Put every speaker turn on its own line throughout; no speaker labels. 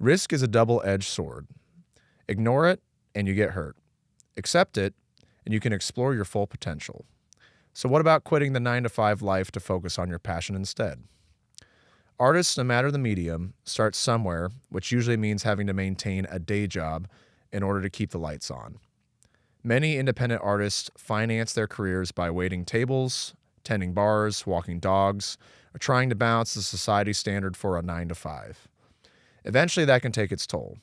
Risk is a double-edged sword. Ignore it, and you get hurt. Accept it, and you can explore your full potential. So what about quitting the 9-to-5 life to focus on your passion instead? Artists, no matter the medium, start somewhere, which usually means having to maintain a day job in order to keep the lights on. Many independent artists finance their careers by waiting tables, tending bars, walking dogs, or trying to balance the society standard for a 9-to-5. Eventually, that can take its toll.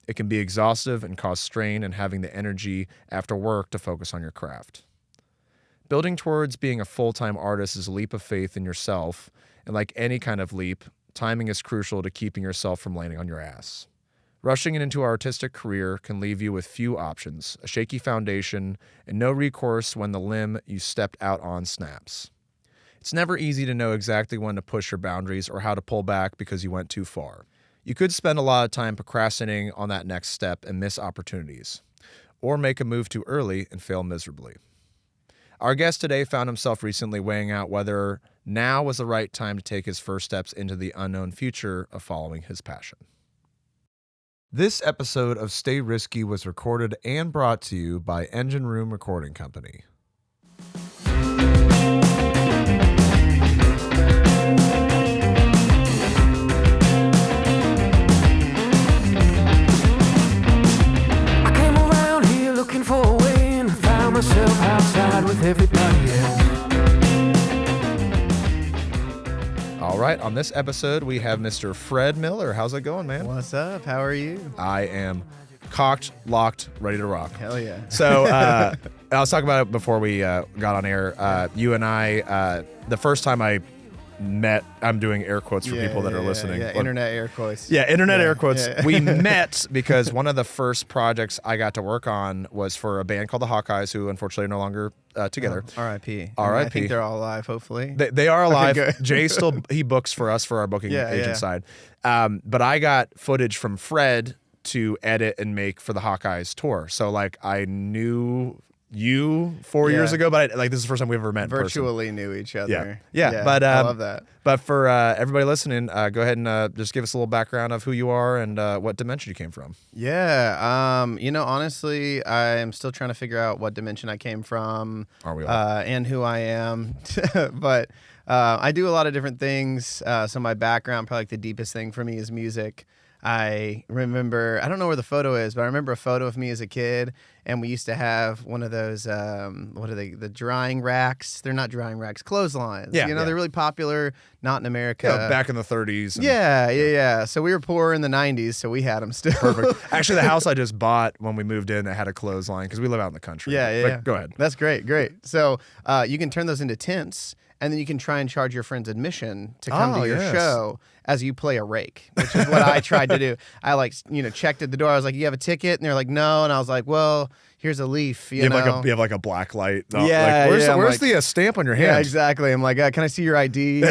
It can be exhaustive and cause strain in having the energy after work to focus on your craft. Building towards being a full-time artist is a leap of faith in yourself, and like any kind of leap, timing is crucial to keeping yourself from landing on your ass. Rushing into an artistic career can leave you with few options, a shaky foundation, and no recourse when the limb you stepped out on snaps. It's never easy to know exactly when to push your boundaries or how to pull back because you went too far. You could spend a lot of time procrastinating on that next step and miss opportunities, or make a move too early and fail miserably. Our guest today found himself recently weighing out whether now was the right time to take his first steps into the unknown future of following his passion. This episode of Stay Risky was recorded and brought to you by Engine Room Recording Company.
Myself outside with everybody else.
All right, on this episode, we have Mr. Fred Miller. How's it going, man?
What's up? How are you?
I am cocked, locked, ready to rock.
Hell yeah.
So I was talking about it before we got on air. You and I, the first time I met, I'm doing air quotes for people that are listening.
Yeah, internet air quotes.
Yeah, internet air quotes.
Yeah.
We met because one of the first projects I got to work on was for a band called the Hawkeyes, who unfortunately are no longer together.
R.I.P.
R.I.P.
I think they're all alive, hopefully.
They are alive.
Okay,
Jay still, he books for us for our booking agent side. But I got footage from Fred to edit and make for the Hawkeyes tour. So like I knew you 4 years ago, but this is the first time we ever met in person.
Virtually knew each other.
Yeah. But
I love that.
But for everybody listening, go ahead and just give us a little background of who you are and what dimension you came from.
Yeah. Honestly, I am still trying to figure out what dimension I came from.
Are we all?
And who I am. But I do a lot of different things. So my background, probably like the deepest thing for me is music. I remember, I don't know where the photo is, but I remember a photo of me as a kid, and we used to have one of those, what are they, the drying racks? They're not drying racks, clotheslines.
Yeah,
they're really popular, not in America.
Yeah, back in the 30s.
Yeah. So we were poor in the 90s, so we had them still.
Perfect. Actually, the house I just bought when we moved in, it had a clothesline because we live out in the country.
Yeah.
Go ahead.
That's great. So you can turn those into tents, and then you can try and charge your friends admission to come to your show as you play a rake, which is what I tried to do. I checked at the door. I was like, "You have a ticket?" And they're like, "No." And I I was like, "Well, here's a leaf." You know?
You have like a black light.
Yeah.
Where's the stamp on your hand?
Yeah, exactly. I'm like, "Can I see your ID?"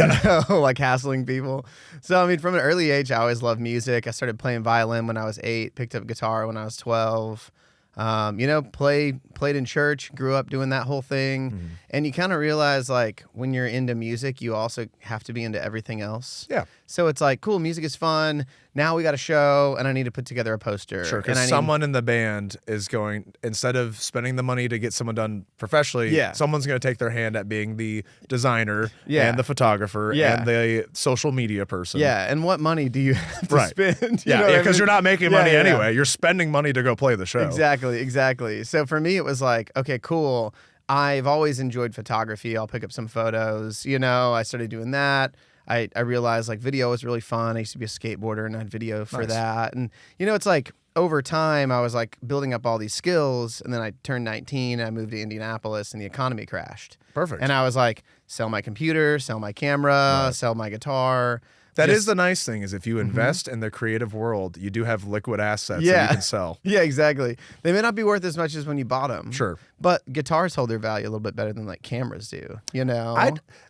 Like hassling people. So I mean, from an early age, I always loved music. I started playing violin when I was 8. Picked up guitar when I was 12. Played in church, grew up doing that whole thing. And you kind of realize like when you're into music, you also have to be into everything else.
Yeah.
So it's like, cool, music is fun. Now we got a show and I need to put together a poster.
Sure, because someone in the band is going, instead of spending the money to get someone done professionally, someone's going to take their hand at being the designer and the photographer and the social media person.
Yeah, and what money do you have to spend?
Because you're not making money anyway. You're spending money to go play the show.
Exactly. So for me, it was like, okay, cool. I've always enjoyed photography. I'll pick up some photos. I started doing that. I realized like video was really fun. I used to be a skateboarder and I had video for that. And it's like over time I was like building up all these skills, and then I turned 19 and I moved to Indianapolis and the economy crashed.
Perfect.
And I was like, sell my computer, sell my camera, sell my guitar.
That is the nice thing, is if you invest in the creative world, you do have liquid assets that you can sell.
Yeah, exactly. They may not be worth as much as when you bought them.
Sure.
But guitars hold their value a little bit better than like cameras do,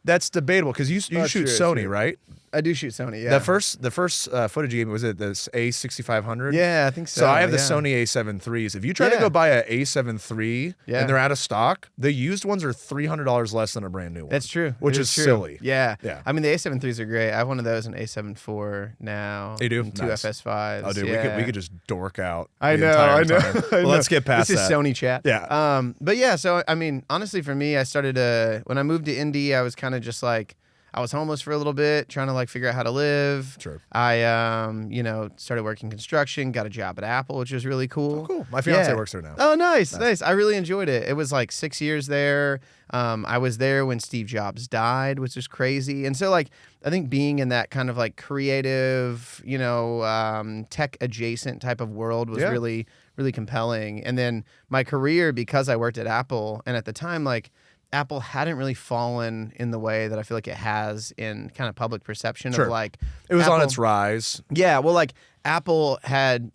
That's debatable because you shoot Sony, right?
I do shoot Sony. Yeah.
The first footage you gave me, was it this A6500?
Yeah, I think so.
So I have the
yeah.
Sony A7 IIIs. If you try to
Yeah.
go buy a A7 III
Yeah.
and they're out of stock, the used ones are $300 less than a brand new one.
That's true.
Which
It
is
true.
silly.
Yeah.
Yeah.
I mean, the A7 IIIs are great. I have one of those, an A7 IV now.
You do?
And two
Nice.
FS5s.
Oh, dude,
yeah.
we could just dork out.
I
the
know,
entire
I know.
time.
I
Well,
know.
let's get past
this
that.
is Sony chat.
Yeah.
But yeah, so I mean, honestly, for me, I started when I moved to Indy, I was kind of just like, I was homeless for a little bit, trying to like figure out how to live.
Sure.
I started working construction, got a job at Apple, which was really cool.
Oh, cool. My fiance
Yeah.
works there now.
Oh, nice. I really enjoyed it. It was like 6 years there. I was there when Steve Jobs died, which was crazy. And so, like, I think being in that kind of like creative, tech adjacent type of world was really, really compelling. And then my career, because I worked at Apple, and at the time, like, Apple hadn't really fallen in the way that I feel like it has in kind of public perception
Sure.
of like
It was on
Apple-
its rise.
Yeah, well, like Apple had,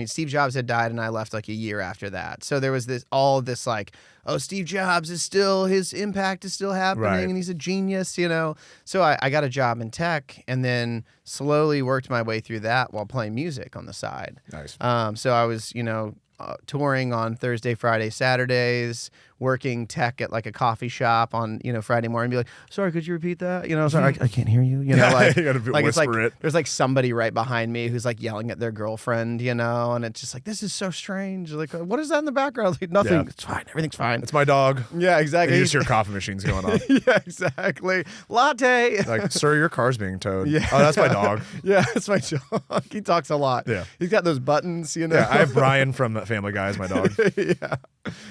Steve Jobs had died, and I left like a year after that. So there was all this like, oh, Steve Jobs his impact is still happening,
Right.
and he's a genius, So I got a job in tech, and then slowly worked my way through that while playing music on the side.
Nice.
So I was, touring on Thursday, Friday, Saturdays, working tech at like a coffee shop on, Friday morning, be like, sorry, could you repeat that? Sorry, I can't hear you. Like,
you gotta
like it's like
whisper it.
there's like somebody right behind me who's like yelling at their girlfriend, and it's just like, this is so strange. Like, what is that in the background? Like, nothing.
Yeah.
It's fine. Everything's fine.
It's my dog.
Yeah,
And
exactly.
you just hear coffee machines going on.
Yeah, exactly. Latte.
Like, sir, your car's being towed.
Yeah.
Oh, that's my dog.
Yeah, that's my dog. He talks a lot.
Yeah.
He's got those buttons,
Yeah, I have Brian from Family Guy as my dog.
Yeah.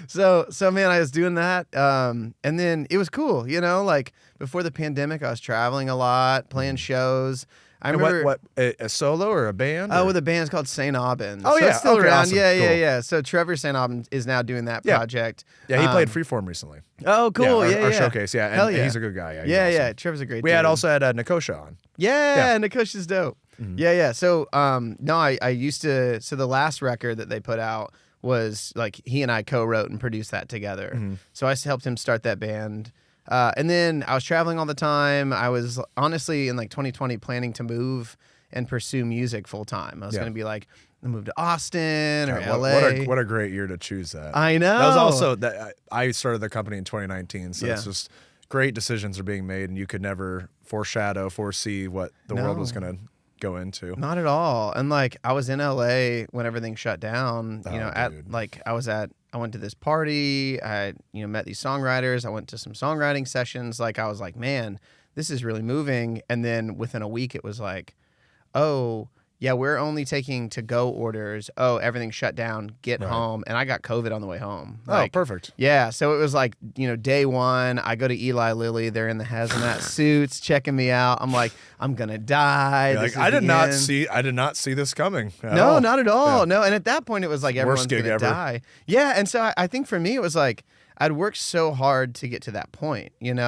So man, I was doing that. And then it was cool, like before the pandemic, I was traveling a lot, playing shows. I
And
remember
what a solo or a band?
Oh,
or-
with a band's called St. Albans.
Oh,
So
yeah.
it's still
Okay,
around.
awesome.
Yeah,
Cool.
yeah. So Trevor St. Albans is now doing that
Yeah.
project.
Yeah, he played Freeform recently.
Oh, cool.
Yeah,
Yeah,
our
yeah.
showcase. Yeah, and
Hell yeah.
he's a good guy. Yeah, he's
Yeah,
awesome.
yeah. Trevor's a great
We
dude.
had also had Nikosha on.
Yeah, Nikush is dope.
Mm-hmm.
Yeah, yeah. So, I used to. So the last record that they put out was like he and I co-wrote and produced that together.
Mm-hmm.
So I helped him start that band. And then I was traveling all the time. I was honestly in like 2020 planning to move and pursue music full time. I was
Yeah.
going to be like, move to Austin or
Yeah,
LA.
what a great year to choose that.
I know.
That was also that I started the company in 2019, so
Yeah.
it's just great decisions are being made, and you could never foresee what the world was
No.
going to go into.
Not at all. And like I was in LA when everything shut down,
Oh, dude.
I went to this party, I met these songwriters, I went to some songwriting sessions, like I was like, man, this is really moving. And then within a week it was like, oh, yeah, we're only taking to-go orders. Oh, everything shut down. Get
Right.
home. And I got COVID on the way home.
Oh,
Like,
perfect.
yeah, so it was like, day one, I go to Eli Lilly. They're in the hazmat suits checking me out. I'm like, I'm going to die.
You're
This
like,
is the end."
I did not see this coming. at
No,
all.
not at all.
Yeah.
No, and at that point, it was like everyone's
Worst gig
going to
ever.
die. Yeah, and so I think for me, it was like I'd worked so hard to get to that point, and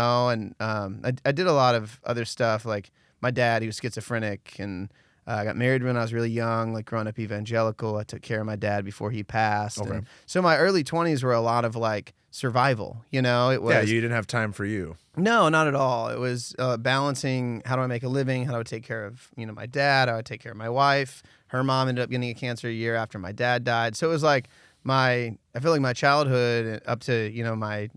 I did a lot of other stuff. Like my dad, he was schizophrenic, and I got married when I was really young, like growing up evangelical. I took care of my dad before he passed.
Okay.
And so my early 20s were a lot of like survival, It was
Yeah, you didn't have time for you.
no, not at all. It was balancing how do I make a living, how do I take care of my dad, how do I take care of my wife. Her mom ended up getting a cancer a year after my dad died. So it was like I feel like my childhood up to my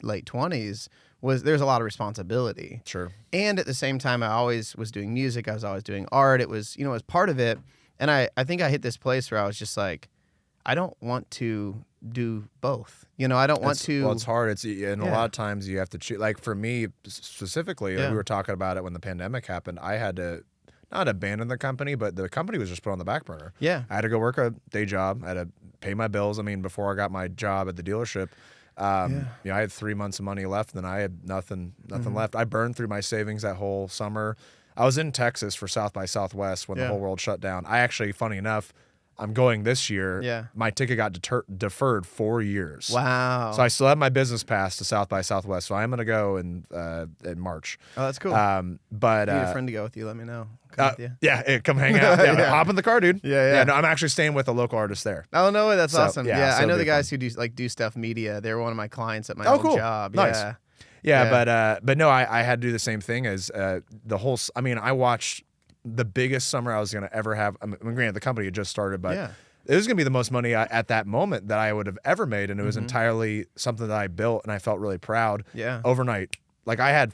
late 20s there's a lot of responsibility.
Sure.
And at the same time, I always was doing music. I was always doing art. It was it was part of it. And I think I hit this place where I was just like, I don't want to do both. I don't want to.
Well, it's hard. A
Yeah.
lot of times you have to choose. Like for me specifically, like
Yeah.
we were talking about it when the pandemic happened. I had to not abandon the company, but the company was just put on the back burner.
Yeah.
I had to go work a day job. I had to pay my bills. I mean, before I got my job at the dealership, I had 3 months of money left, and I had nothing
Mm-hmm.
left. I burned through my savings that whole summer. I was in Texas for South by Southwest when the
Yeah.
whole world shut down. I actually, funny enough, I'm going this year.
Yeah.
My ticket got deferred 4 years.
Wow.
So I still have my business pass to South by Southwest. So I'm going to go in March.
Oh, that's cool.
But
Need a friend to go with you. Let me know. Come with you.
yeah, come hang out. Yeah,
Yeah.
hop in the car, dude.
Yeah.
No, I'm actually staying with a local artist there.
Oh no, that's
So,
awesome.
yeah,
Yeah,
so
I know
it'll
the
be
guys who do stuff media. They're one of my clients at my
Oh,
old
cool.
job.
Nice.
Yeah.
But no, I had to do the same thing as the whole. I mean, I watched the biggest summer I was going to ever have. I mean, granted, the company had just started, but it was going to be the most money at that moment that I would have ever made, and it was entirely something that I built, and I felt really proud. Overnight. Like I had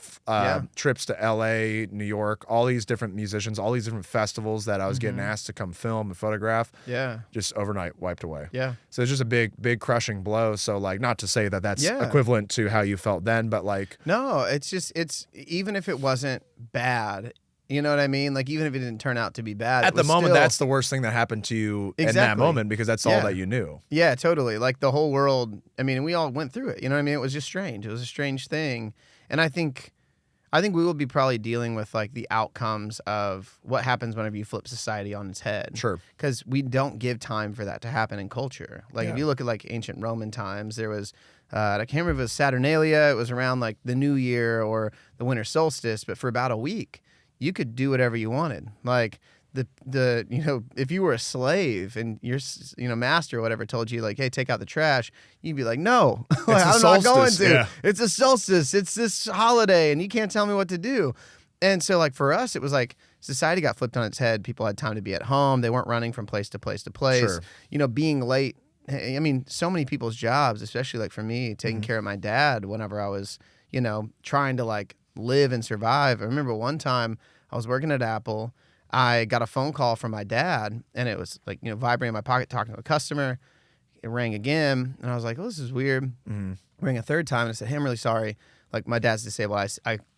trips to LA, New York, all these different musicians, all these different festivals that I was getting asked to come film and photograph. Just overnight wiped away. So it's just a big crushing blow. So like, not to say that that's equivalent to how you felt then, but like,
no, it's even if it wasn't bad, you know what I mean? Like even if it didn't turn out to be bad,
at the moment, that's the worst thing that happened to you in that moment because that's all that you knew.
Yeah, totally. Like the whole world. I mean, we all went through it. You know what I mean? It was just strange. It was a strange thing. And I think we will be probably dealing with like the outcomes of what happens whenever you flip society on its head.
Sure.
Because we don't give time for that to happen in culture. Like if you look at like ancient Roman times, there was, I can't remember if it was Saturnalia. It was around like the New Year or the winter solstice. But for about a week, you could do whatever you wanted. Like the if you were a slave and your master or whatever told you like, hey, take out the trash, you'd be like, no, I'm not going to. It's a solstice. It's this holiday, and you can't tell me what to do. And so like for us, it was like society got flipped on its head. People had time to be at home. They weren't running from place to place to place.
Sure.
Being late. I mean, so many people's jobs, especially like for me, taking care of my dad whenever I was, trying to like live and survive. I remember one time I was working at Apple. I got a phone call from my dad, and it was like, vibrating in my pocket, talking to a customer. It rang again, and I was like, oh, this is weird. Rang a third time, and I said, hey, I'm really sorry. Like, my dad's disabled.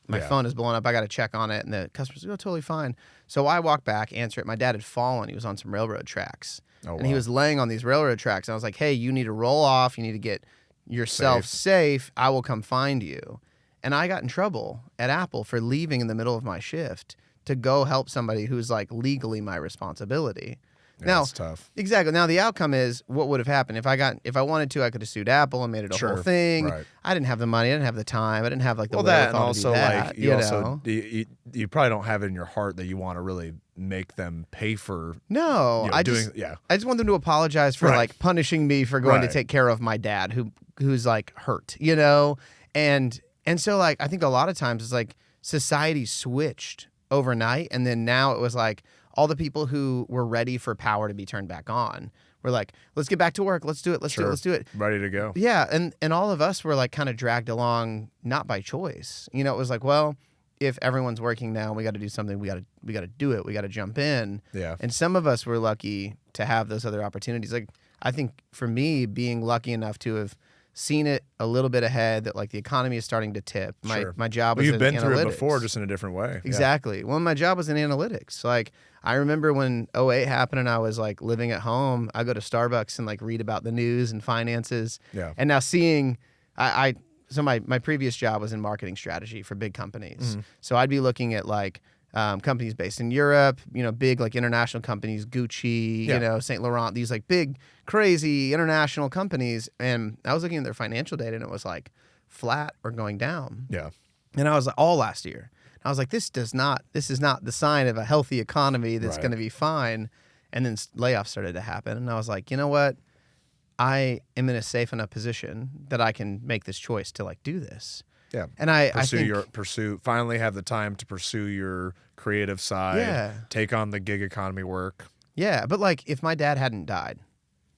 My phone is blowing up. I got to check on it. And the customer's like, oh, totally fine. So I walk back, answer it. My dad had fallen. He was on some railroad tracks. And he was laying on these railroad tracks. And I was like, hey, you need to roll off. You need to get yourself safe. I will come find you. And I got in trouble at Apple for leaving in the middle of my shift to go help somebody who's like legally my responsibility. Now,
that's tough.
Exactly. Now the outcome is what would have happened if I wanted to. I could have sued Apple and made it a whole thing.
Right.
I didn't have the money. I didn't have the time. I didn't have like the wherewithal to do that.
You probably don't have it in your heart that you want to really make them pay for.
No, I just want them to apologize for like punishing me for going to take care of my dad who's like hurt, and so like I think a lot of times it's like society switched overnight, and then now it was like all the people who were ready for power to be turned back on were like, let's get back to work, let's do it, let's do it,
ready to go.
Yeah, and all of us were like kind of dragged along not by choice. It was like, well, if everyone's working now, we got to do something. We got to do it. We got to jump in.
Yeah.
And some of us were lucky to have those other opportunities. Like I think for me, being lucky enough to have seen it a little bit ahead, that like the economy is starting to tip. My job was in analytics.
You've been through it before, just in a different way.
Exactly. Well, my job was in analytics. Like I remember when 2008 happened and I was like living at home, I go to Starbucks and like read about the news and finances.
Yeah.
And now seeing, so my previous job was in marketing strategy for big companies. So I'd be looking at like companies based in Europe, big like international companies, Gucci, Saint Laurent, these like big, crazy international companies. And I was looking at their financial data and it was like flat or going down.
Yeah.
And I was like, all last year. I was like, this is not the sign of a healthy economy that's going to be fine. And then layoffs started to happen. And I was like, you know what? I am in a safe enough position that I can make this choice to like do this.
Yeah.
And I
finally have the time to pursue your creative side.
Yeah.
Take on the gig economy work.
Yeah. But like if my dad hadn't died,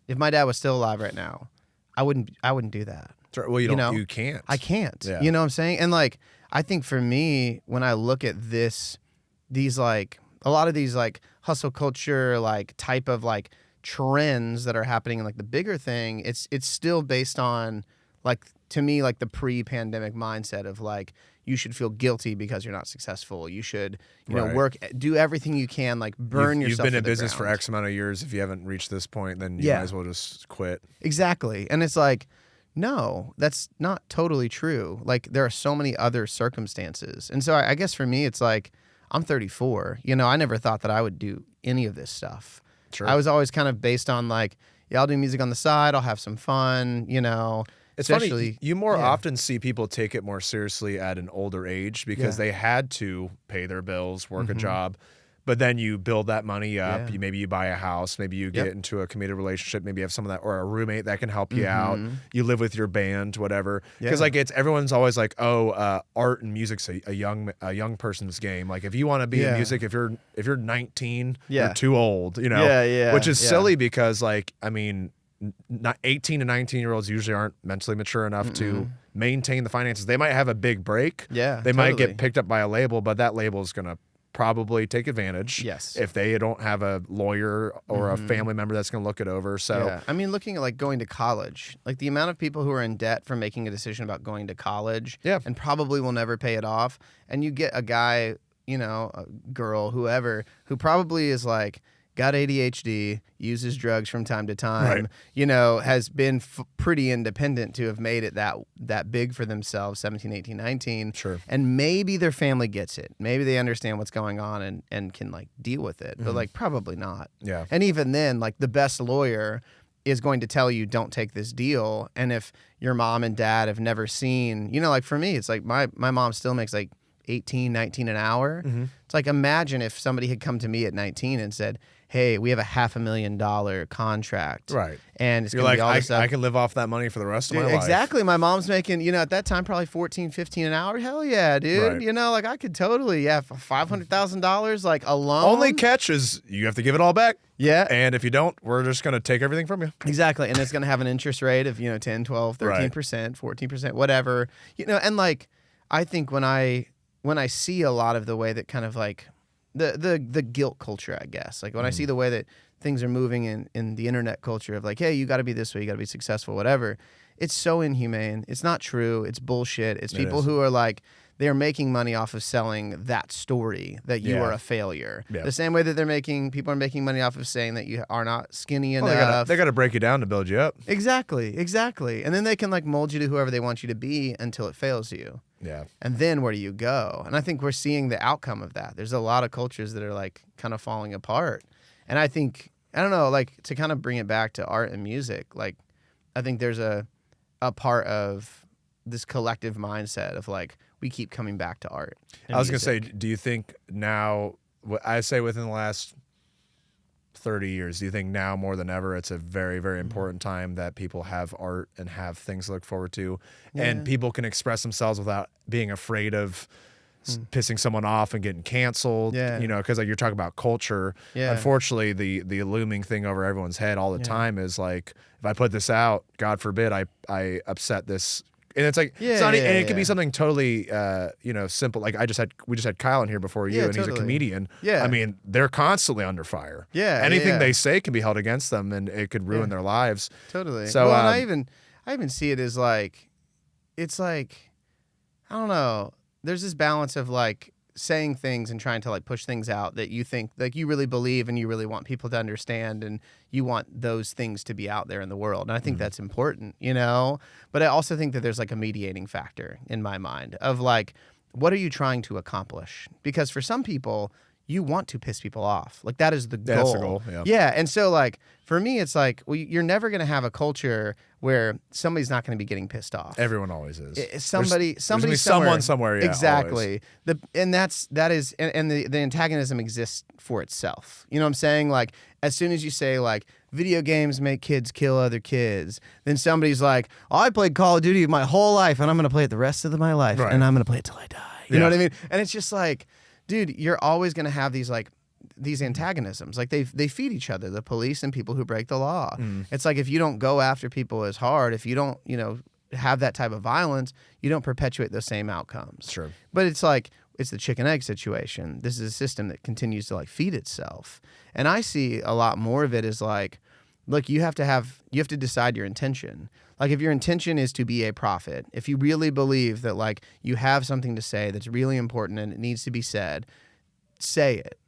if my dad was still alive right now, I wouldn't do that.
Well, you can't.
I can't.
Yeah.
You know what I'm saying? And like I think for me, when I look at these like a lot of these like hustle culture like type of like trends that are happening in like the bigger thing, it's still based on like, to me, like the pre-pandemic mindset of like you should feel guilty because you're not successful. You should work, do everything you can, like burn yourself.
You've been in
the
business
ground.
for X amount of years. If you haven't reached this point, then you might as well just quit.
Exactly. And it's like, no, that's not totally true. Like there are so many other circumstances. And so I guess for me, it's like I'm 34. I never thought that I would do any of this stuff.
Sure.
I was always kind of based on like, I'll do music on the side. I'll have some fun,
It's funny, you more often see people take it more seriously at an older age because they had to pay their bills, work a job. But then you build that money up.
Yeah.
Maybe you buy a house. Maybe you get into a committed relationship. Maybe you have someone that, or a roommate that can help you out. You live with your band, whatever. Because like everyone's always like, oh, art and music's a young person's game. Like if you want to be in music, if you're 19, you're too old. You know, which is silly because like I mean, 18 to 19-year-olds usually aren't mentally mature enough to maintain the finances. They might have a big break.
Yeah,
they might get picked up by a label, but that label is gonna probably take advantage if they don't have a lawyer or a family member that's going to look it over. So
I mean, looking at like going to college, like the amount of people who are in debt for making a decision about going to college and probably will never pay it off, and you get a guy, you know, a girl, whoever, who probably is like got ADHD, uses drugs from time to time, you know, has been pretty independent to have made it that big for themselves, 17, 18, 19.
Sure.
And maybe their family gets it. Maybe they understand what's going on and can like deal with it, but like probably not.
Yeah.
And even then, like the best lawyer is going to tell you don't take this deal. And if your mom and dad have never seen, you know, like for me, it's like my mom still makes like 18, 19 an hour. It's like, imagine if somebody had come to me at 19 and said, hey, we have a $500,000 contract.
Right.
And it's
you're
going
like,
to be all this stuff.
I can live off that money for the rest of my life.
Exactly. My mom's making, you know, at that time, probably 14, 15 an hour. Hell yeah, dude.
Right.
You know, like I could totally, $500,000 like alone.
Only catch is you have to give it all back.
Yeah.
And if you don't, we're just going to take everything from you.
Exactly. And it's going to have an interest rate of, you know, 10, 12, 13%, 14%, whatever. You know, and like, I think when I see a lot of the way that kind of like the guilt culture, I guess, like when I see the way that things are moving in the internet culture of like, hey, you got to be this way, you got to be successful, whatever. It's so inhumane. It's not true. It's bullshit. It's people who are like, they're making money off of selling that story that you are a failure. Yeah. The same way that people are making money off of saying that you are not skinny enough.
They got to break you down to build you up.
Exactly. And then they can like mold you to whoever they want you to be until it fails you.
Yeah.
And then where do you go? And I think we're seeing the outcome of that. There's a lot of cultures that are like kind of falling apart. And I think, I don't know, like to kind of bring it back to art and music, like I think there's a part of this collective mindset of like, we keep coming back to art.
I was going to say, do you think now, I say within the last 30 years, do you think now more than ever it's a very, very important time that people have art and have things to look forward to and people can express themselves without being afraid of pissing someone off and getting canceled, you know, because like you're talking about culture. Unfortunately, the looming thing over everyone's head all the time is like, if I put this out, God forbid I upset this. And it's like, it's not, and it could be something totally, you know, simple. Like we just had Kyle in here before you, and he's a comedian. I mean, they're constantly under fire. Anything they say can be held against them, and it could ruin their lives.
Totally.
So,
well, and I even see it as like, it's like, I don't know. There's this balance of like saying things and trying to like push things out that you think like you really believe and you really want people to understand and you want those things to be out there in the world. And I think that's important, you know, but I also think that there's like a mediating factor in my mind of like, what are you trying to accomplish? Because for some people, you want to piss people off. Like that is the goal.
That's the goal. Yeah.
And so like for me, it's like, well, you're never going to have a culture where somebody's not going to be getting pissed off.
Everyone always is.
Somebody
someone somewhere. Yeah,
exactly.
Always.
The antagonism exists for itself. You know what I'm saying? Like as soon as you say like video games make kids kill other kids, then somebody's like, oh, I played Call of Duty my whole life and I'm going to play it the rest of my life and I'm going to play it till I die. You know what I mean? And it's just like, dude, you're always going to have these antagonisms. Like they feed each other, the police and people who break the law. It's like if you don't go after people as hard, if you don't, you know, have that type of violence, you don't perpetuate those same outcomes. Sure. But it's like, it's the chicken egg situation. This is a system that continues to like feed itself. And I see a lot more of it as like, look, you have to decide your intention. Like if your intention is to be a prophet, if you really believe that like you have something to say that's really important and it needs to be said, say it.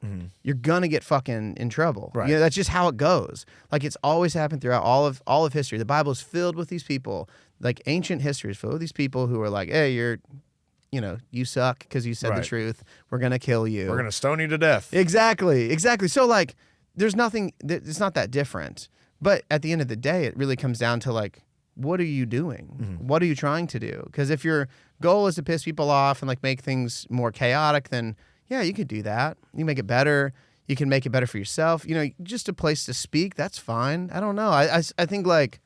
You're gonna get fucking in trouble. Right. You know, that's just how it goes. Like it's always happened throughout all of history. The Bible is filled with these people. Like ancient history is filled with these people who are like, hey, you suck because you said the truth. We're gonna kill you.
We're gonna stone you to death.
Exactly. So like, there's nothing. It's not that different. But at the end of the day, it really comes down to like, what are you doing? What are you trying to do? Because if your goal is to piss people off and like make things more chaotic, then yeah, you could do that. You make it better. You can make it better for yourself. Just a place to speak. That's fine. I don't know. I think like,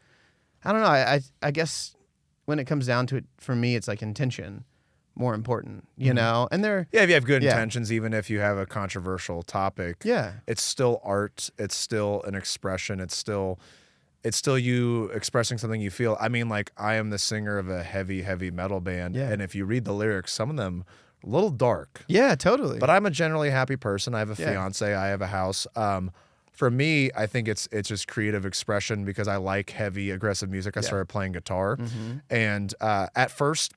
I don't know. I guess when it comes down to it, for me, it's like intention more important, and
if you have good
Yeah.
intentions, even if you have a controversial topic,
yeah,
it's still art. It's still an expression. It's still you expressing something you feel. I mean, like, I am the singer of a heavy, heavy metal band.
Yeah.
And if you read the lyrics, some of them a little dark,
yeah, totally.
but I'm a generally happy person. I have a
Yeah.
fiance. I have a house. For me, I think it's just creative expression because I like heavy, aggressive music. I started playing guitar. And at first,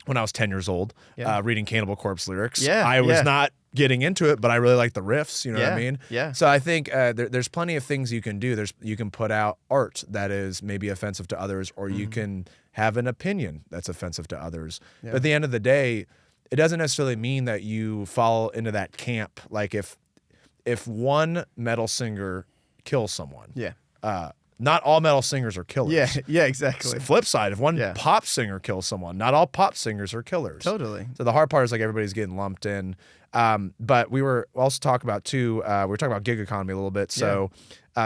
when I was 10 years old,
Yeah.
reading Cannibal Corpse lyrics,
Yeah,
I was
yeah.
not getting into it, but I really like the riffs. You know what I mean?
Yeah.
So I think there's plenty of things you can do. You can put out art that is maybe offensive to others, or you can have an opinion that's offensive to others.
Yeah.
But at the end of the day, it doesn't necessarily mean that you fall into that camp. Like if one metal singer kills someone,
Yeah.
not all metal singers are killers.
Yeah. Yeah. Exactly.
Flip side, if one
Yeah.
pop singer kills someone, not all pop singers are killers.
Totally.
So the hard part is like everybody's getting lumped in. But we were also talking about too. We were talking about gig economy a little bit. So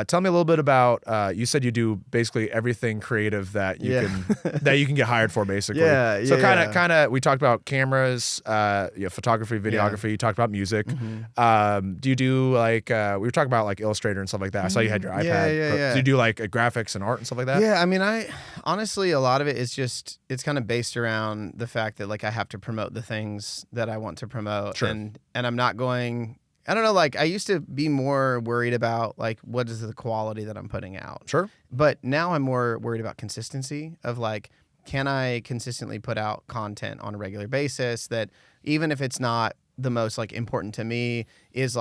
tell me a little bit about. You said you do basically everything creative that you can get hired for, basically.
Yeah,
So
yeah,
kind of. We talked about cameras, photography, videography. You talked about music. Do you do like we were talking about like Illustrator and stuff like that? I saw you had your iPad.
Yeah.
Do you do like graphics and art and stuff like that?
Yeah, I mean, I honestly, a lot of it is just, it's kind of based around the fact that like I have to promote the things that I want to promote.
Sure.
And I'm not going, I don't know, like I used to be more worried about like what is the quality that I'm putting out.
Sure.
But now I'm more worried about consistency of like, can I consistently put out content on a regular basis that even if it's not the most like important to me is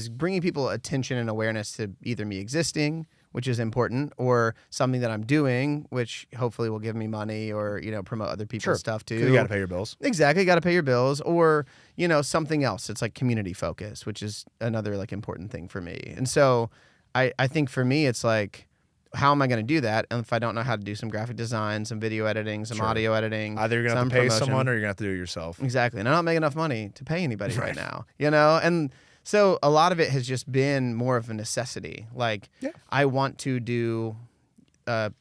bringing people attention and awareness to either me existing, which is important, or something that I'm doing, which hopefully will give me money or, promote other people's stuff too.
'Cause you got to pay your bills.
Exactly. Got to pay your bills, or, something else. It's like community focus, which is another like important thing for me. And so I think for me, it's like, how am I going to do that? And if I don't know how to do some graphic design, some video editing, some audio editing,
Either you're going to have
some
to pay
promotion.
someone or you're going to have to do it yourself.
Exactly. And I don't make enough money to pay anybody right now, And so a lot of it has just been more of a necessity. Like I want to do, a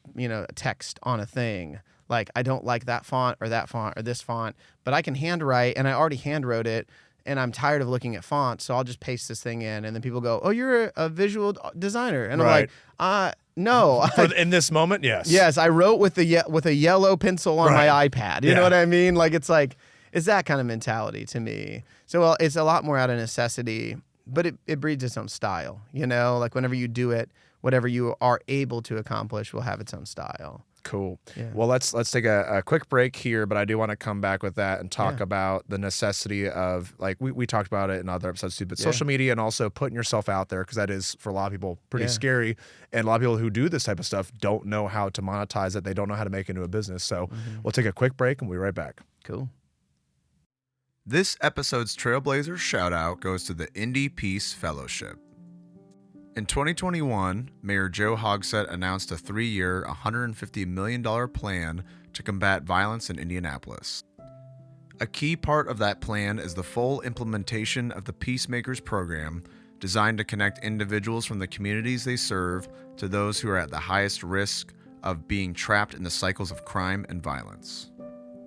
text on a thing. Like I don't like that font or this font, but I can handwrite and I already handwrote it and I'm tired of looking at fonts. So I'll just paste this thing in and then people go, oh, you're a visual designer. And I'm like, no.
In this moment, yes.
Yes, I wrote with a yellow pencil on my iPad. You know what I mean? Like it's that kind of mentality to me. So it's a lot more out of necessity, but it breeds its own style. Like whenever you do it, whatever you are able to accomplish will have its own style.
Cool.
Yeah.
Well, let's take a quick break here, but I do want to come back with that and talk about the necessity of, like, we talked about it in other episodes too, but social media and also putting yourself out there, because that is, for a lot of people, pretty scary. And a lot of people who do this type of stuff don't know how to monetize it. They don't know how to make it into a business. So we'll take a quick break and we'll be right back.
Cool.
This episode's Trailblazer shout out goes to the Indy Peace Fellowship. In 2021, Mayor Joe Hogsett announced a 3-year, $150 million plan to combat violence in Indianapolis. A key part of that plan is the full implementation of the Peacemakers program, designed to connect individuals from the communities they serve to those who are at the highest risk of being trapped in the cycles of crime and violence.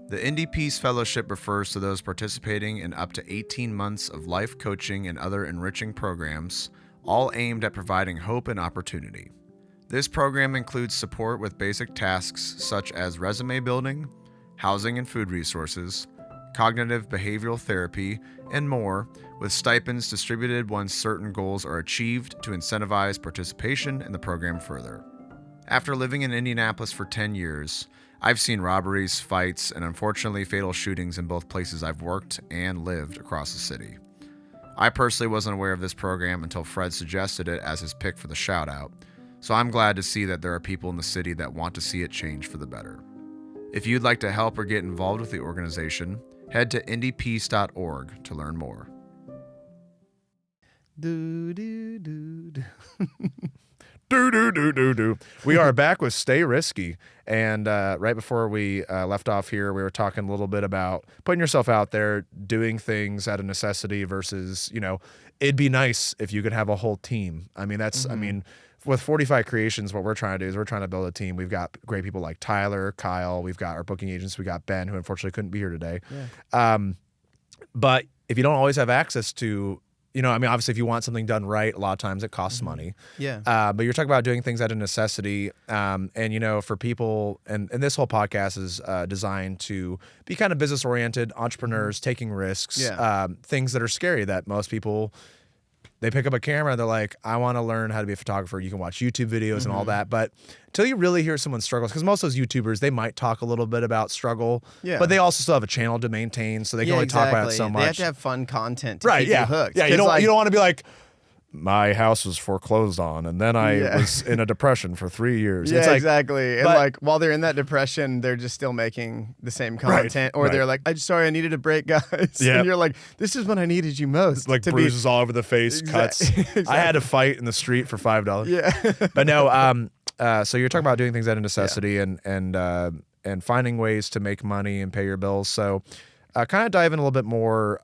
The Indy Peace Fellowship refers to those participating in up to 18 months of life coaching and other enriching programs, all aimed at providing hope and opportunity. This program includes support with basic tasks such as resume building, housing and food resources, cognitive behavioral therapy, and more, with stipends distributed once certain goals are achieved to incentivize participation in the program further. After living in Indianapolis for 10 years, I've seen robberies, fights, and unfortunately fatal shootings in both places I've worked and lived across the city. I personally wasn't aware of this program until Fred suggested it as his pick for the shout out, so I'm glad to see that there are people in the city that want to see it change for the better. If you'd like to help or get involved with the organization, head to indypeace.org to learn more.
Do, do, do, do.
We are back with Stay Risky. And right before we left off here, we were talking a little bit about putting yourself out there, doing things out of necessity versus, it'd be nice if you could have a whole team. I mean, with 45 Creations, what we're trying to do is we're trying to build a team. We've got great people like Tyler, Kyle. We've got our booking agents. We got Ben, who unfortunately couldn't be here today.
Yeah.
But if you don't always have access to, obviously if you want something done right, a lot of times it costs money.
Yeah.
But you're talking about doing things out of necessity. And, for people, and this whole podcast is designed to be kind of business oriented, entrepreneurs taking risks, things that are scary that most people, they pick up a camera and they're like, I want to learn how to be a photographer. You can watch YouTube videos and all that. But until you really hear someone's struggles, because most of those YouTubers, they might talk a little bit about struggle, but they also still have a channel to maintain. So they can only talk about it so much.
They have to have fun content to keep you hooked.
Yeah, you don't want to be like, my house was foreclosed on, and then I was in a depression for 3 years.
Yeah,
it's like,
exactly. And while they're in that depression, they're just still making the same content. Or they're like, I'm sorry, I needed a break, guys.
Yeah.
And you're like, this is when I needed you most.
Like bruises all over the face, cuts.
Exactly.
I had to fight in the street for $5.
Yeah.
But no, so you're talking about doing things out of necessity and finding ways to make money and pay your bills. So kind of dive in a little bit more.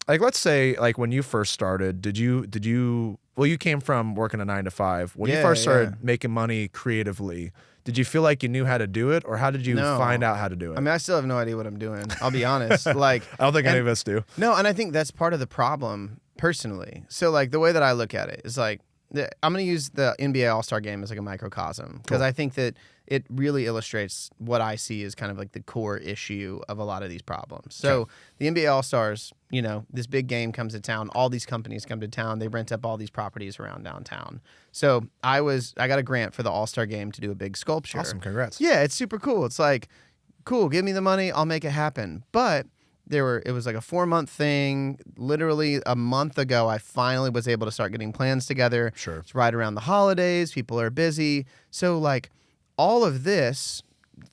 Let's say, when you first started, you came from working a 9 to 5. When you first started making money creatively, did you feel like you knew how to do it, or how did you find out how to do it?
I mean, I still have no idea what I'm doing. I'll be honest. I
don't think any of us do.
No, and I think that's part of the problem personally. So the way that I look at it is I'm going to use the NBA All-Star game as a microcosm, because I think that it really illustrates what I see as kind of the core issue of a lot of these problems. So the NBA All-Stars, this big game comes to town. All these companies come to town. They rent up all these properties around downtown. So I got a grant for the All-Star game to do a big sculpture.
Awesome. Congrats.
Yeah, it's super cool. It's cool, give me the money, I'll make it happen. But it was a 4-month thing. Literally a month ago, I finally was able to start getting plans together.
Sure.
It's right around the holidays. People are busy. So all of this,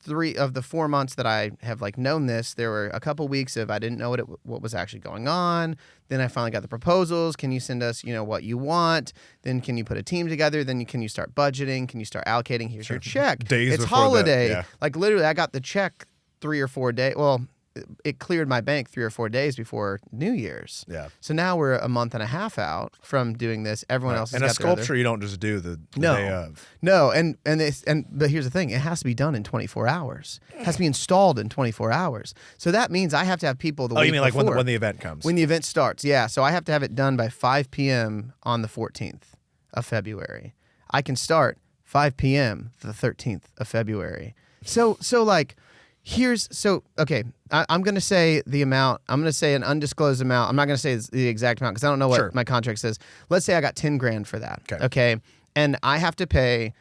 3 of the 4 months that I have known this, there were a couple weeks of I didn't know what was actually going on. Then I finally got the proposals. Can you send us, what you want? Then can you put a team together? Then can you start budgeting? Can you start allocating? Here's your check.
Days
it's
before
holiday.
that,
Literally, I got the check 3 or 4 days. Well, it cleared my bank 3 or 4 days before New Year's.
Yeah.
So now we're a month and a half out from doing this. Everyone else has
got
got
a sculpture you don't just do the day of.
No, but here's the thing: it has to be done in 24 hours. It has to be installed in 24 hours. So that means I have to have people the week
you mean
before.
when the event comes?
When the event starts, yeah. So I have to have it done by 5 p.m. on the 14th of February. I can start 5 p.m. the 13th of February. Okay, I'm going to say the amount. I'm going to say an undisclosed amount. I'm not going to say the exact amount because I don't know what my contract says. Let's say I got 10 grand for that. Okay. And I have to pay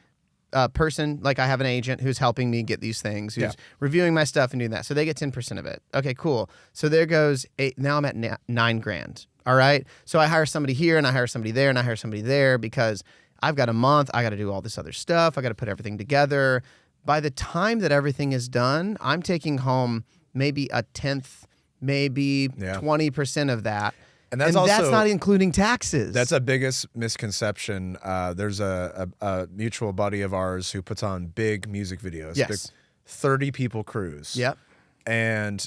a person, I have an agent who's helping me get these things, who's reviewing my stuff and doing that. So they get 10% of it. Okay, cool. So there goes 8. Now I'm at 9 grand. All right. So I hire somebody here and I hire somebody there and I hire somebody there because I've got a month. I got to do all this other stuff. I got to put everything together. By the time that everything is done, I'm taking home maybe a tenth, maybe 20% of that. And that's not including taxes.
That's a biggest misconception. There's a mutual buddy of ours who puts on big music videos.
Yes.
Big 30 people crews.
Yep.
And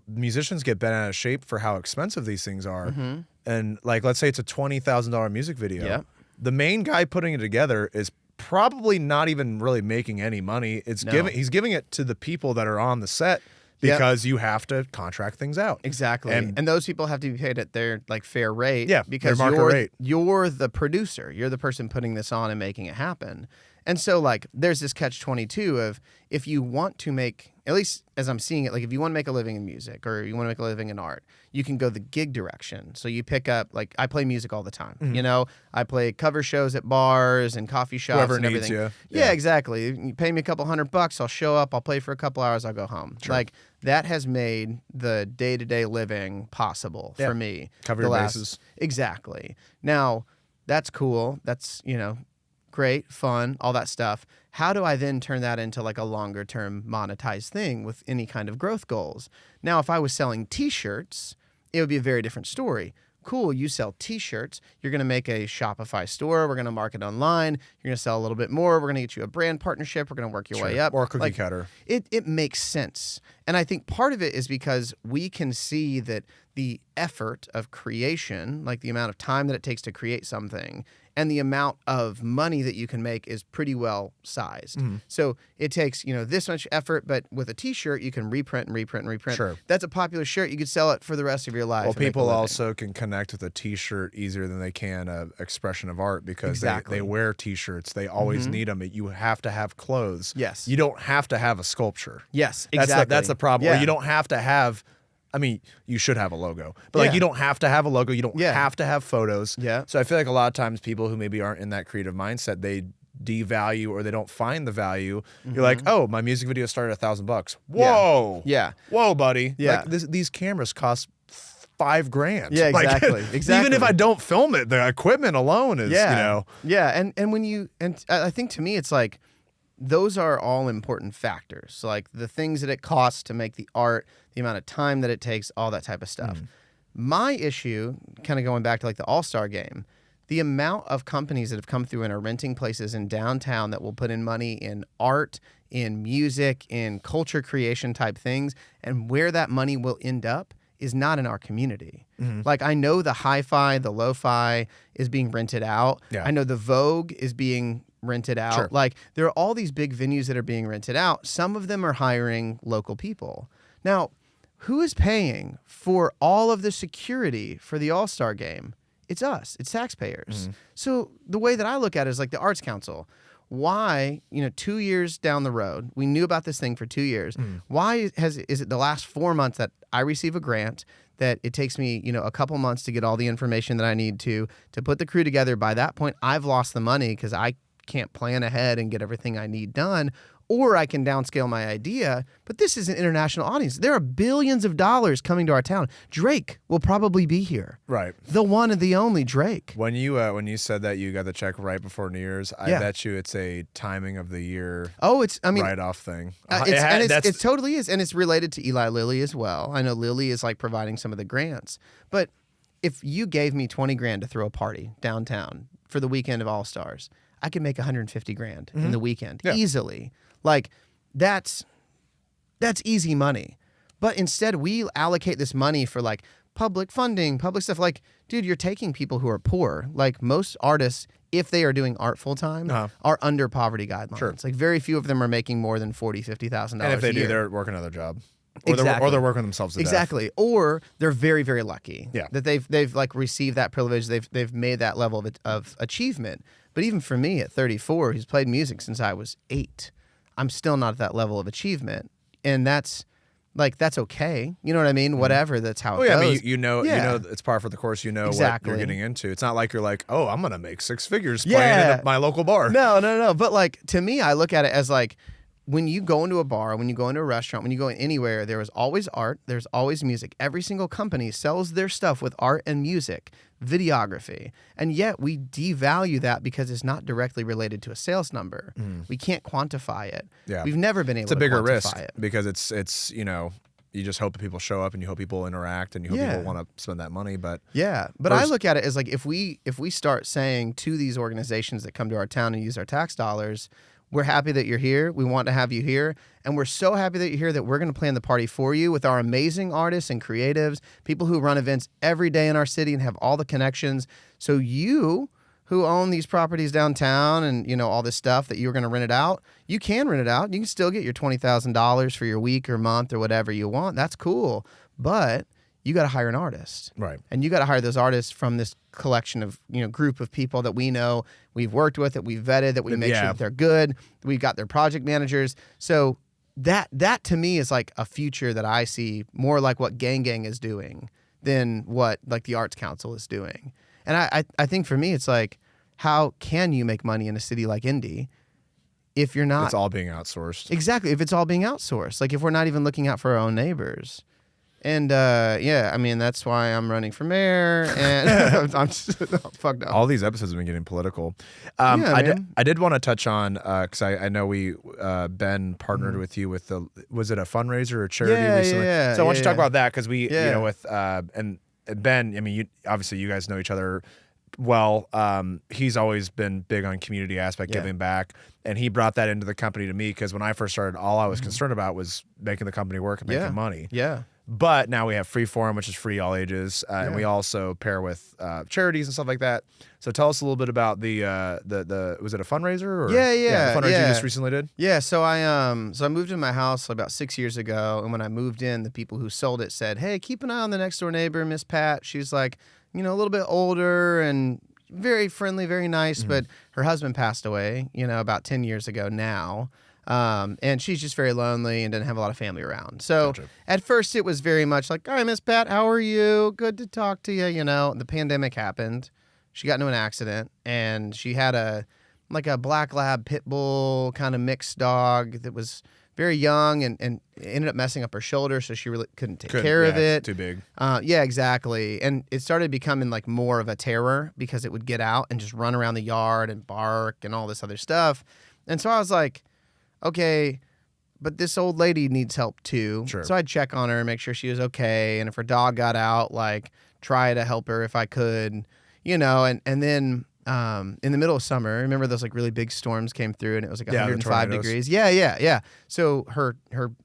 musicians get bent out of shape for how expensive these things are. Mm-hmm. And let's say it's a $20,000 music video.
Yep.
The main guy putting it together is probably not even really making any money. He's giving it to the people that are on the set because you have to contract things out.
Exactly. And those people have to be paid at their fair rate.
Yeah,
because
their market rate.
You're the producer. You're the person putting this on and making it happen. And so there's this catch-22 of if you want to make, at least as I'm seeing it, if you want to make a living in music or you want to make a living in art, you can go the gig direction. So you pick up, I play music all the time. Mm-hmm. I play cover shows at bars and coffee shops
Whoever
and everything.
needs you.
Yeah, exactly. You pay me a couple $100, I'll show up, I'll play for a couple hours, I'll go home.
Sure.
That has made the day-to-day living possible for me.
Cover your bases.
Exactly. Now, that's cool. That's, great, fun, all that stuff. How do I then turn that into a longer term monetized thing with any kind of growth goals? Now, if I was selling t-shirts, it would be a very different story. cool, you sell t-shirts. You're going to make a Shopify store. We're going to market online. You're going to sell a little bit more. We're going to get you a brand partnership. We're going to work your way up.
Or cookie cutter.
It makes sense. And I think part of it is because we can see that the effort of creation, like the amount of time that it takes to create something, and the amount of money that you can make is pretty well sized. So it takes, this much effort, but with a t-shirt, you can reprint and reprint and reprint.
Sure.
That's a popular shirt. You could sell it for the rest of your life.
Well,
and make a
people
living.
also can connect with a t-shirt easier than they can an expression of art because
Exactly.
they wear t-shirts. They always need them. You have to have clothes.
Yes.
You don't have to have a sculpture.
Yes, exactly.
That's the problem.
Yeah.
Or you don't have to have, you should have a logo, but you don't have to have a logo. You don't have to have photos.
Yeah.
So I feel like a lot of times people who maybe aren't in that creative mindset, they devalue or they don't find the value. You're like, oh, my music video started $1,000. Whoa.
Yeah.
Whoa, buddy.
Yeah.
Like these cameras cost $5,000.
Yeah, exactly. Exactly.
Even if I don't film it, the equipment alone is,
Yeah. And when you, and I think to me, it's like, those are all important factors. Like the things that it costs to make the art, the amount of time that it takes, all that type of stuff. My issue, kind of going back to like the All-Star game, the amount of companies that have come through and are renting places in downtown that will put in money in art, in music, in culture creation type things, and where that money will end up is not in our community. Like I know the hi-fi, the lo-fi is being rented out.
Yeah.
I know the Vogue is being rented out.
Sure.
Like there are all these big venues that are being rented out. Some of them are hiring local people. Now, who is paying for all of the security for the All-Star game? It's us. It's taxpayers. So the way that I look at it is like the Arts Council. Why, 2 years down the road, we knew about this thing for 2 years. Why is it the last 4 months that I receive a grant that it takes me, a couple months to get all the information that I need to put the crew together? By that point, I've lost the money because I can't plan ahead and get everything I need done, or I can downscale my idea. But this is an international audience. There are billions of dollars coming to our town. Drake will probably be here.
Right.
The one and the only Drake.
When you said that you got the check right before New Year's, I bet you it's a timing of the year write-off thing.
It totally is. And it's related to Eli Lilly as well. I know Lilly is like providing some of the grants. But if you gave me $20,000 to throw a party downtown for the weekend of All-Stars, I could make $150,000 in the weekend easily. Like that's easy money. But instead we allocate this money for like public funding, public stuff. Like, dude, you're taking people who are poor. Like most artists, if they are doing art full time, are under poverty guidelines.
Sure.
Like very few of them are making more than $40,000, $50,000
And if they
a year.
do, they're working another job.
Exactly.
Or they're working themselves to death.
Exactly. Or they're very, very lucky that they've like received that privilege. They've made that level of achievement. But even for me at 34, who's played music since I was 8, I'm still not at that level of achievement. And that's okay. You know what I mean? Whatever. That's how it goes.
I mean, you know, it's par for the course. You know what you're getting into. It's not like you're like, oh, I'm gonna make 6 figures playing in my local bar.
No. But like to me, I look at it as like, when you go into a bar, when you go into a restaurant, when you go anywhere, there is always art, there's always music. Every single company sells their stuff with art and music, videography. And yet we devalue that because it's not directly related to a sales number. We can't quantify it.
Yeah.
We've never been able to quantify it.
It's a bigger risk because it's you just hope that people show up and you hope people interact and you hope people want to spend that money. But
I look at it as like if we start saying to these organizations that come to our town and use our tax dollars, we're happy that you're here. We want to have you here. And we're so happy that you're here that we're going to plan the party for you with our amazing artists and creatives, people who run events every day in our city and have all the connections. So you who own these properties downtown and, all this stuff that you're going to rent it out, you can rent it out. You can still get your $20,000 for your week or month or whatever you want. That's cool. But you got to hire an artist.
Right.
And you got to hire those artists from this collection of, group of people that we know, we've worked with, that we've vetted, that we make sure that they're good. We've got their project managers. So that to me is like a future that I see more like what Gang Gang is doing than what like the Arts Council is doing. And I think for me, it's like, how can you make money in a city like Indy if you're not...
It's all being outsourced.
Exactly. If it's all being outsourced. Like if we're not even looking out for our own neighbors. And I mean, that's why I'm running for mayor, and I'm just fucked up.
All these episodes have been getting political. I did want to touch on, because I know Ben partnered with you with was it a fundraiser or charity recently? So I want you to talk about that, because we, with, and Ben, I mean, obviously you guys know each other well. He's always been big on community aspect, giving back, and he brought that into the company to me because when I first started, all I was concerned about was making the company work and making money.
Yeah.
But now we have Freeform, which is free all ages, and we also pair with charities and stuff like that. So tell us a little bit about the was it a fundraiser? Or?
Yeah,
the fundraiser you just recently did.
Yeah, so I moved in my house about 6 years ago, and when I moved in, the people who sold it said, "Hey, keep an eye on the next door neighbor, Miss Pat. She's like, a little bit older and very friendly, very nice, but her husband passed away, about 10 years ago now." And she's just very lonely and didn't have a lot of family around. So at first it was very much like, "All right, Miss Pat, how are you? Good to talk to you." The pandemic happened. She got into an accident and she had a black lab pit bull kind of mixed dog that was very young and ended up messing up her shoulder. So she really couldn't take care of it.
Too big.
Yeah, exactly. And it started becoming like more of a terror because it would get out and just run around the yard and bark and all this other stuff. And so I was like, okay, but this old lady needs help too.
Sure.
So I'd check on her and make sure she was okay. And if her dog got out, like try to help her if I could, and then in the middle of summer, remember those like really big storms came through and it was like 105 degrees. Yeah. So her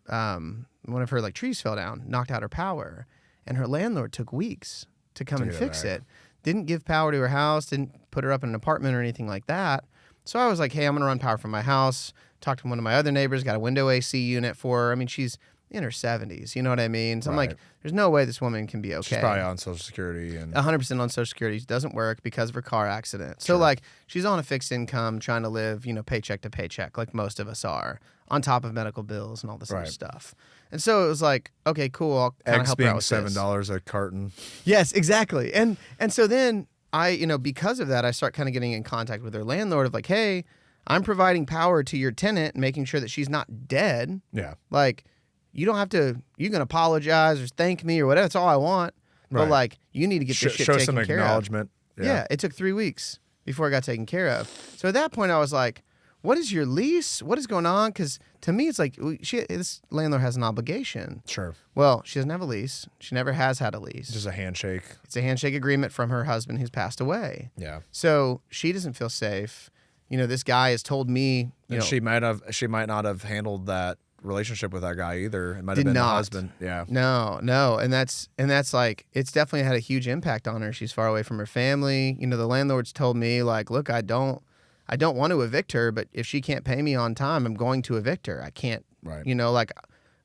one of her like trees fell down, knocked out her power, and her landlord took weeks to come and fix it. Didn't give power to her house, didn't put her up in an apartment or anything like that. So I was like, hey, I'm going to run power from my house. Talked to one of my other neighbors, got a window AC unit for her. I mean, she's in her 70s, you know what I mean? So I'm like, there's no way this woman can be okay.
She's probably on Social Security.
100% on Social Security. Doesn't work because of her car accident. So like, she's on a fixed income, trying to live, paycheck to paycheck, like most of us are, on top of medical bills and all this other stuff. And so it was like, okay, cool. I'll kind of help her out with
$7 a carton.
Yes, exactly. And so then I, because of that, I start kind of getting in contact with her landlord of like, hey, I'm providing power to your tenant and making sure that she's not dead.
Yeah.
Like, you don't have to, you can apologize or thank me or whatever. That's all I want. But like, you need to get this shit
show
taken
some
care of.
acknowledgement.
Yeah. It took 3 weeks before I got taken care of. So at that point I was like, what is your lease? What is going on? Because to me, it's like, this landlord has an obligation.
Sure.
Well, she doesn't have a lease. She never has had a lease.
Just a handshake.
It's a handshake agreement from her husband who's passed away.
Yeah.
So she doesn't feel safe. This guy has told me,
she might not have handled that relationship with that guy either. It might have been the husband. Yeah.
No. And that's like, it's definitely had a huge impact on her. She's far away from her family. The landlord's told me like, look, I don't want to evict her, but if she can't pay me on time, I'm going to evict her. I can't, like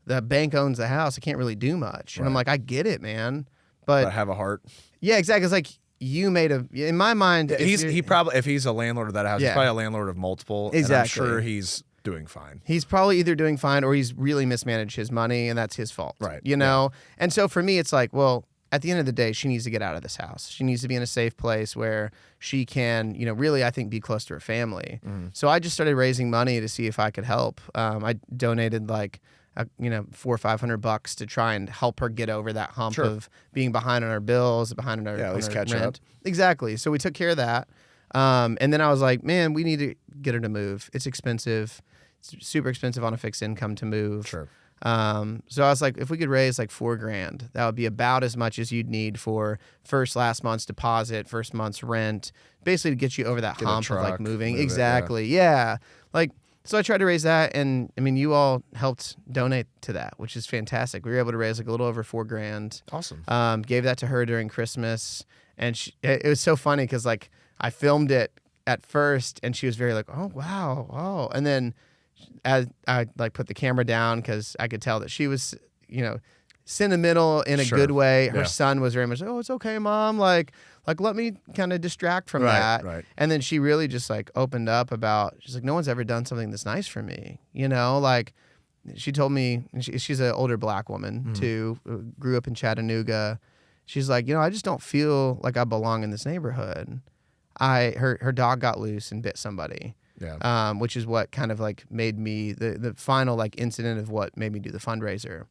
the bank owns the house. I can't really do much. And I'm like, I get it, man. But
have a heart.
Yeah, exactly. It's like, in my mind,
if he's a landlord of that house, he's probably a landlord of multiple.
Exactly.
And I'm sure he's doing fine.
He's probably either doing fine or he's really mismanaged his money and that's his fault.
Right.
And so for me, it's like, well, at the end of the day, she needs to get out of this house. She needs to be in a safe place where she can, really, I think, be close to her family. So I just started raising money to see if I could help. I donated like, $400 or $500 to try and help her get over that hump of being behind on her bills, behind on her,
at least
on her
catch
rent.
up.
Exactly. So we took care of that. And then I was like, man, we need to get her to move. It's expensive. It's super expensive on a fixed income to move.
Sure.
So I was like, if we could raise like $4,000, that would be about as much as you'd need for last month's deposit, first month's rent, basically to get you over that hump of like moving. Exactly. Yeah. Like, so I tried to raise that, and I mean, you all helped donate to that, which is fantastic. We were able to raise like a little over $4,000.
Awesome.
Gave that to her during Christmas, and it was so funny because like I filmed it at first, and she was very like, "Oh wow," and then as I like put the camera down because I could tell that she was, sentimental in a good way. Her son was very much, "Oh, it's okay, Mom. Like let me kind of distract from that."
Right.
And then she really just like opened up about, she's like, no one's ever done something this nice for me. Like she told me, and she's an older black woman too, grew up in Chattanooga. She's like, I just don't feel like I belong in this neighborhood. Her dog got loose and bit somebody.
Yeah.
Which is what kind of like made me the final like incident of what made me do the fundraiser.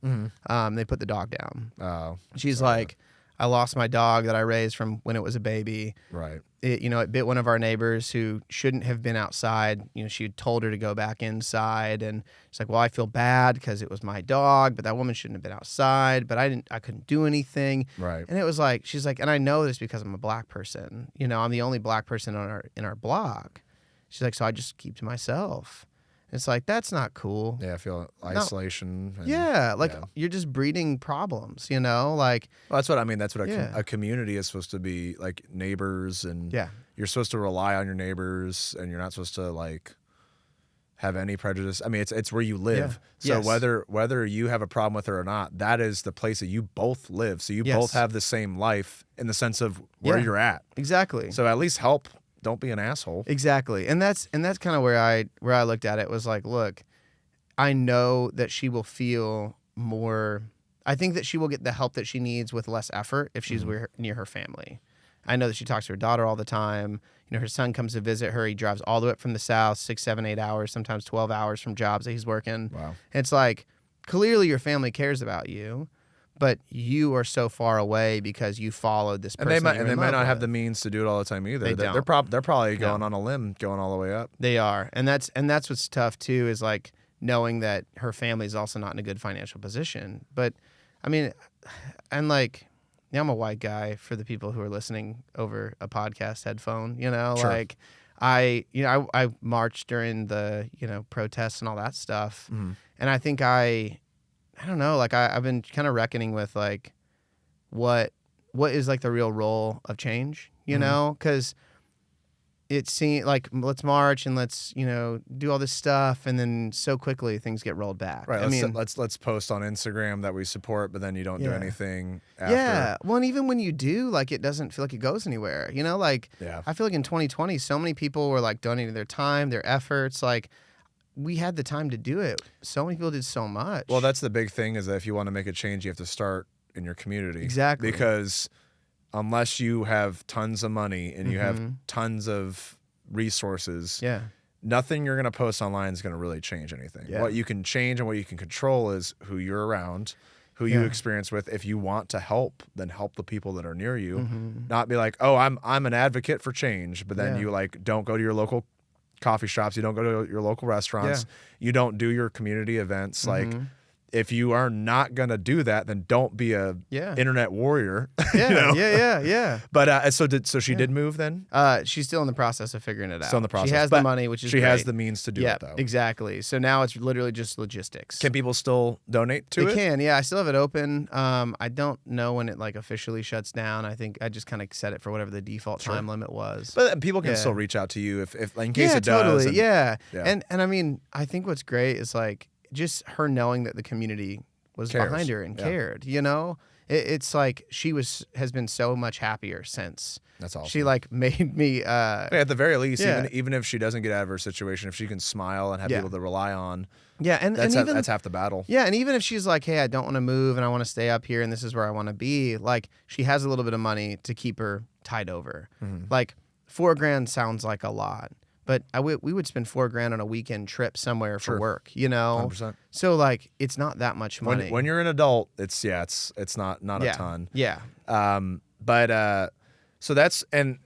They put the dog down.
Oh.
She's like, I lost my dog that I raised from when it was a baby.
Right.
It bit one of our neighbors who shouldn't have been outside. She had told her to go back inside, and it's like, well, I feel bad because it was my dog, but that woman shouldn't have been outside. But I couldn't do anything.
Right.
And it was like, she's like, and I know this because I'm a black person. I'm the only black person in our block. She's like, so I just keep to myself. It's like, that's not cool.
Yeah, I feel isolation. And,
yeah, you're just breeding problems, like.
Well, that's what I mean. That's what
Yeah.
a community is supposed to be, like neighbors, and
Yeah.
you're supposed to rely on your neighbors, and you're not supposed to like have any prejudice. I mean, it's where you live.
Yeah.
So
Yes.
whether you have a problem with it or not, that is the place that you both live. So you
Yes.
both have the same life in the sense of where
Yeah.
you're at.
Exactly.
So at least help. Don't be an asshole.
Exactly. And that's kind of where I looked at it, was like, look, I know that she will feel more. I think that she will get the help that she needs with less effort if she's near her family. I know that she talks to her daughter all the time. Her son comes to visit her. He drives all the way up from the south, 6, 7, 8 hours, sometimes 12 hours from jobs that he's working.
Wow.
It's like, clearly your family cares about you, but you are so far away because you followed this person.
And they might not have the means to do it all the time either.
They
They're
don't.
they're probably going on a limb, going all the way up.
They are. And that's what's tough too, is like knowing that her family is also not in a good financial position. But I mean, and like, I'm a white guy for the people who are listening over a podcast headphone,
Sure.
like I marched during the, protests and all that stuff.
Mm-hmm.
And I think I don't know, like I've been kind of reckoning with like what is like the real role of change, because it seems like, let's march and let's, do all this stuff, and then so quickly things get rolled back.
Right.
I mean,
let's post on Instagram that we support, but then you don't do
Yeah.
anything after.
yeah. Well, and even when you do, like, it doesn't feel like it goes anywhere. Like,
Yeah.
I feel like in 2020, so many people were like donating their time, their efforts. Like, we had the time to do it. So many people did so much.
Well, that's the big thing, is that if you want to make a change, you have to start in your community.
Exactly.
Because unless you have tons of money and you have
Mhm.
tons of resources,
yeah,
nothing you're going to post online is going to really change anything.
Yeah.
What you can change and what you can control is who you're around, who you
Yeah.
experience with. If you want to help, then help the people that are near you.
Mhm.
Not be like, oh, I'm an advocate for change, but then
Yeah.
you like don't go to your local coffee shops, you don't go to your local restaurants, you don't do your community events. Like,
Mhm.
if you are not gonna do that, then don't be a
Yeah.
internet warrior.
Yeah, yeah.
But so she did move then.
She's still in the process of figuring it out.
Still in the process.
She has
But
the money, which is
she has
great.
the means to do
Yeah,
it though.
exactly. So now it's literally just logistics.
Can people still donate to
They
it?
can, yeah. I still have it open. I don't know when it like officially shuts down. I think I just kind of set it for whatever the default time limit was.
But people can
Yeah.
still reach out to you if in case
yeah,
it does.
totally.
and-
Yeah.
Yeah.
And I mean, I think what's great is like just her knowing that the community was
Cares.
behind her and
Yeah.
cared. It's like she has been so much happier since.
That's awesome.
She like made me.
Yeah, at the very least,
Yeah.
even if she doesn't get out of her situation, if she can smile and have
Yeah.
people to rely on,
Yeah, and
that's
even
that's half the battle.
yeah, and even if she's like, hey, I don't want to move and I want to stay up here and this is where I want to be, like she has a little bit of money to keep her tied over.
Mm-hmm.
Like $4,000 sounds like a lot, but we would spend $4,000 on a weekend trip somewhere for
Sure.
work,
100%.
So like it's not that much money.
When you're an adult, it's not
yeah.
a ton.
Yeah.
So that's and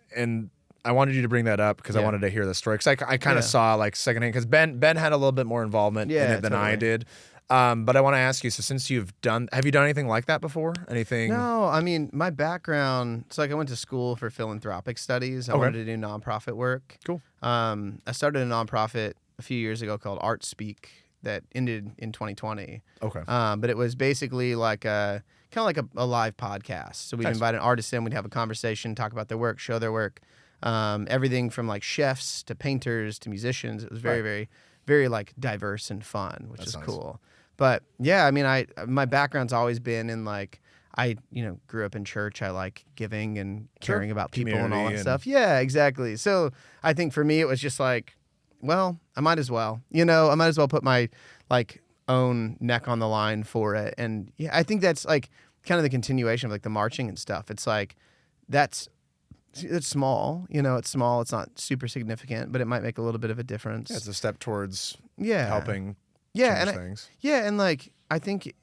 I wanted you to bring that up because I
Yeah.
wanted to hear the story, because I kind of
Yeah.
saw like secondhand, because Ben had a little bit more involvement in
Yeah,
it than I
totally.
did. But I want to ask you, so since have you done anything like that before? Anything?
No, I mean my background. It's like I went to school for philanthropic studies. I
Okay.
wanted to do nonprofit work.
Cool.
I started a nonprofit a few years ago called Art Speak that ended in 2020.
Okay.
But it was basically like a kind of like a live podcast. So we'd
Nice.
invite an artist in, we'd have a conversation, talk about their work, show their work. Everything from like chefs to painters to musicians. It was very,
Right.
very, very like diverse and fun, which
That's
is
nice.
cool. But yeah, I mean, my background's always been in like I grew up in church. I like giving and
Sure.
caring about people and all
Community
that
and-
stuff. Yeah, exactly. So I think for me, it was just like, well, I might as well. I might as well put my like own neck on the line for it. And yeah, I think that's like kind of the continuation of like the marching and stuff. It's like it's small, it's small. It's not super significant, but it might make a little bit of a difference.
Yeah, it's a step towards
Yeah.
helping
Yeah,
change
and
things.
yeah, and like I think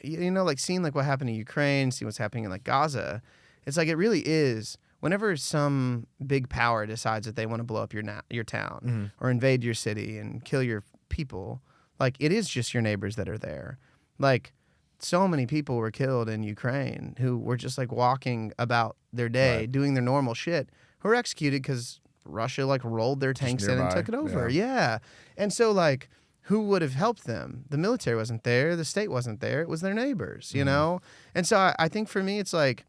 like seeing like what happened in Ukraine, see what's happening in like Gaza. It's like it really is. Whenever some big power decides that they want to blow up your town or invade your city and kill your people, like it is just your neighbors that are there. Like so many people were killed in Ukraine who were just like walking about their day, doing their normal shit, who were executed because Russia like rolled their tanks in and took it over. Yeah. And so like, who would have helped them? The military wasn't there. The state wasn't there. It was their neighbors, you know? And so I think for me, it's like,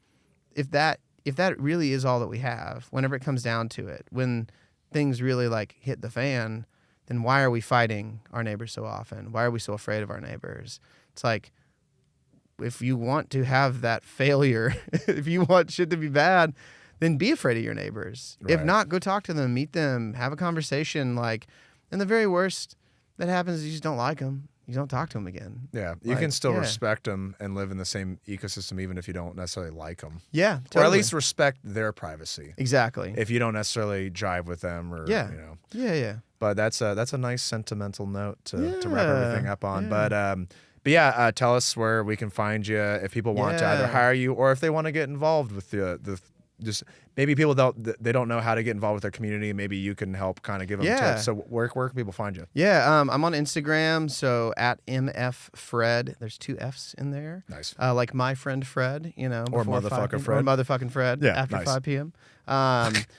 if that really is all that we have, whenever it comes down to it, when things really like hit the fan, then why are we fighting our neighbors so often? Why are we so afraid of our neighbors? It's like, if you want to have that failure, if you want shit to be bad, then be afraid of your neighbors. Right. If not, go talk to them, meet them, have a conversation. Like, and the very worst that happens is you just don't like them. You don't talk to them again.
Yeah, you can still respect them and live in the same ecosystem even if you don't necessarily like them.
Yeah, totally.
Or at least respect their privacy.
Exactly.
If you don't necessarily jive with them or, you know.
Yeah.
But that's a nice sentimental note to wrap everything up on. Yeah. But yeah, tell us where we can find you if people want to either hire you or if they want to get involved with the just maybe people don't know how to get involved with their community. Maybe you can help kind of give them tips. So where can people find you?
Yeah, I'm on Instagram, so at mffred. There's 2 F's in there.
Nice.
Like my friend Fred, you know.
Or motherfucking Fred.
Or motherfucking Fred after 5 p.m.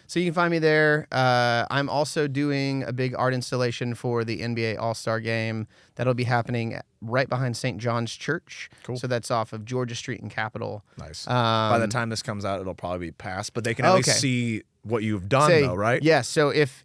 So you can find me there. I'm also doing a big art installation for the NBA All-Star Game. That'll be happening right behind St. John's Church.
Cool.
So that's off of Georgia Street in Capitol.
Nice. By the time this comes out, it'll probably be past, but they can at least see what you've done, though, right?
Yeah. So if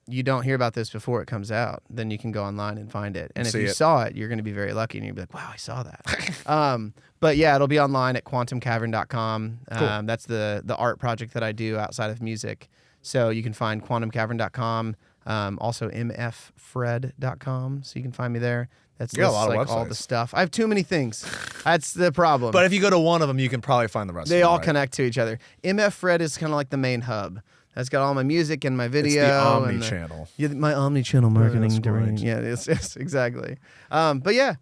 you don't hear about this before it comes out, then you can go online and find it. And if you saw it, you're going to be very lucky, and you'll be like, wow, I saw that. But yeah, it'll be online at quantumcavern.com.
Cool.
That's the art project that I do outside of music. So you can find quantumcavern.com, also mffred.com. So you can find me there. That's
a lot of
like
websites.
all the stuff. I have too many things. That's the problem.
But if you go to one of them, you can probably find the rest of them.
They all connect to each other. mffred is kind of like the main hub. That's got all my music and my video.
It's the omni-channel.
My omni-channel marketing.
Right.
Yeah, yes, exactly. But yeah,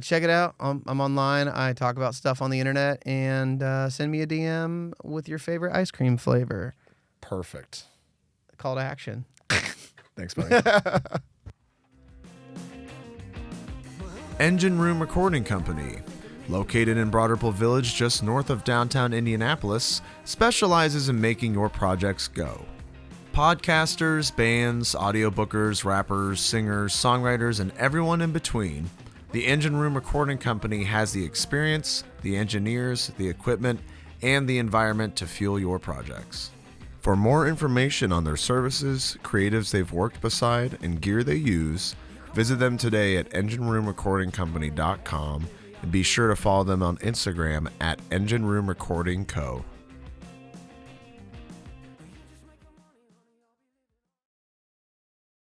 check it out. I'm online. I talk about stuff on the internet, and send me a DM with your favorite ice cream flavor.
Perfect.
Call to action.
Thanks, buddy. Engine Room Recording Company, located in Broderpool Village just north of downtown Indianapolis, specializes in making your projects go. Podcasters, bands, audiobookers, rappers, singers, songwriters, and everyone in between, the Engine Room Recording Company has the experience, the engineers, the equipment, and the environment to fuel your projects. For more information on their services, creatives they've worked beside, and gear they use, visit them today at engineroomrecordingcompany.com and be sure to follow them on Instagram at Engine Room Recording Co.